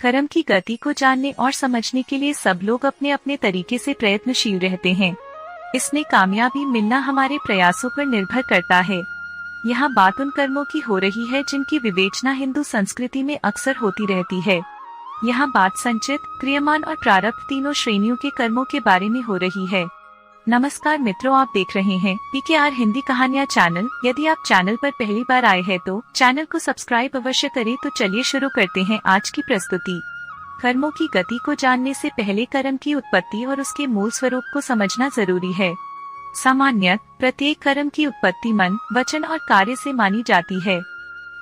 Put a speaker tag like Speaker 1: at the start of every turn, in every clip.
Speaker 1: कर्म की गति को जानने और समझने के लिए सब लोग अपने अपने तरीके से प्रयत्नशील रहते हैं। इसमें कामयाबी मिलना हमारे प्रयासों पर निर्भर करता है। यहाँ बात उन कर्मों की हो रही है जिनकी विवेचना हिंदू संस्कृति में अक्सर होती रहती है। यहाँ बात संचित, क्रियमान और प्रारब्ध तीनों श्रेणियों के कर्मों के बारे में हो रही है। नमस्कार मित्रों, आप देख रहे हैं PKR हिंदी कहानियाँ चैनल। यदि आप चैनल पर पहली बार आए हैं तो चैनल को सब्सक्राइब अवश्य करें। तो चलिए शुरू करते हैं आज की प्रस्तुति। कर्मों की गति को जानने से पहले कर्म की उत्पत्ति और उसके मूल स्वरूप को समझना जरूरी है। सामान्यतः प्रत्येक कर्म की उत्पत्ति मन, वचन और कार्य से मानी जाती है।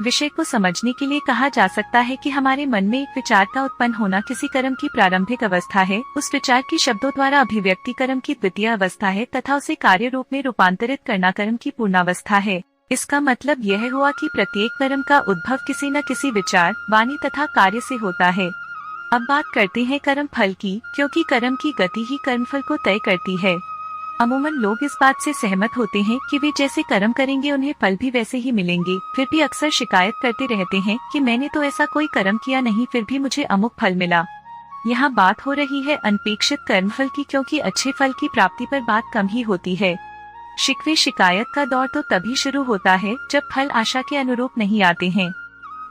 Speaker 1: विषय को समझने के लिए कहा जा सकता है कि हमारे मन में एक विचार का उत्पन्न होना किसी कर्म की प्रारंभिक अवस्था है। उस विचार की शब्दों द्वारा अभिव्यक्ति कर्म की द्वितीय अवस्था है तथा उसे कार्य रूप में रूपांतरित करना कर्म की पूर्णावस्था है। इसका मतलब यह हुआ कि प्रत्येक कर्म का उद्भव किसी न किसी विचार, वाणी तथा कार्य से होता है। अब बात करते हैं कर्म फल की, क्योंकि कर्म की गति ही कर्मफल को तय करती है। अमूमन लोग इस बात से सहमत होते हैं कि वे जैसे कर्म करेंगे उन्हें फल भी वैसे ही मिलेंगे। फिर भी अक्सर शिकायत करते रहते हैं कि मैंने तो ऐसा कोई कर्म किया नहीं, फिर भी मुझे अमुक फल मिला। यहाँ बात हो रही है अनपेक्षित कर्मफल की, क्योंकि अच्छे फल की प्राप्ति पर बात कम ही होती है। शिकवे शिकायत का दौर तो तभी शुरू होता है जब फल आशा के अनुरूप नहीं आते हैं।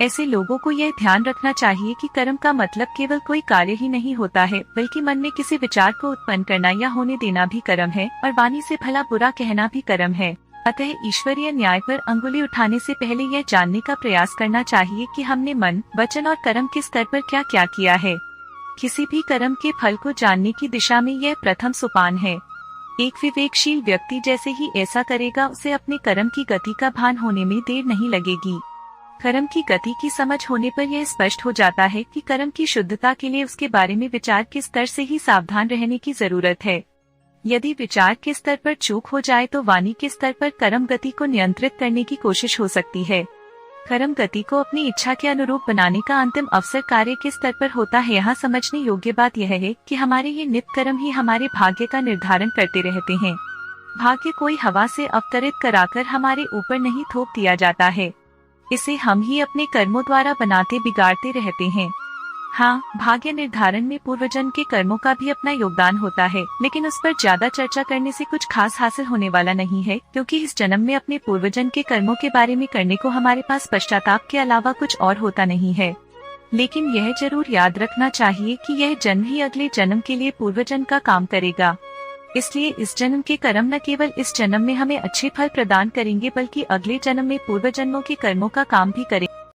Speaker 1: ऐसे लोगों को यह ध्यान रखना चाहिए कि कर्म का मतलब केवल कोई कार्य ही नहीं होता है, बल्कि मन में किसी विचार को उत्पन्न करना या होने देना भी कर्म है और वाणी से भला बुरा कहना भी कर्म है। अतः ईश्वरीय न्याय पर अंगुली उठाने से पहले यह जानने का प्रयास करना चाहिए कि हमने मन, वचन और कर्म के स्तर पर क्या क्या किया है। किसी भी कर्म के फल को जानने की दिशा में यह प्रथम सोपान है। एक विवेकशील व्यक्ति जैसे ही ऐसा करेगा, उसे अपने कर्म की गति का भान होने में देर नहीं लगेगी। कर्म की गति की समझ होने पर यह स्पष्ट हो जाता है कि कर्म की शुद्धता के लिए उसके बारे में विचार के स्तर से ही सावधान रहने की जरूरत है। यदि विचार के स्तर पर चूक हो जाए तो वाणी के स्तर पर कर्म गति को नियंत्रित करने की कोशिश हो सकती है। कर्म गति को अपनी इच्छा के अनुरूप बनाने का अंतिम अवसर कार्य के स्तर पर होता है। यहाँ समझने योग्य बात यह है कि हमारे ये नित्य कर्म ही हमारे भाग्य का निर्धारण करते रहते हैं। भाग्य कोई हवा से अवतरित कराकर हमारे ऊपर नहीं थोप दिया जाता है, इसे हम ही अपने कर्मों द्वारा बनाते बिगाड़ते रहते हैं। हाँ, भाग्य निर्धारण में पूर्वजन्म के कर्मों का भी अपना योगदान होता है, लेकिन उस पर ज्यादा चर्चा करने से कुछ खास हासिल होने वाला नहीं है, क्योंकि इस जन्म में अपने पूर्वजन्म के कर्मों के बारे में करने को हमारे पास पश्चाताप के अलावा कुछ और होता नहीं है। लेकिन यह जरूर याद रखना चाहिए कि यह जन्म ही अगले जन्म के लिए पूर्वजन्म का काम करेगा। इसलिए इस जन्म के कर्म न केवल इस जन्म में हमें अच्छे फल प्रदान करेंगे, बल्कि अगले जन्म में पूर्व जन्मों के कर्मों का काम भी करेंगे।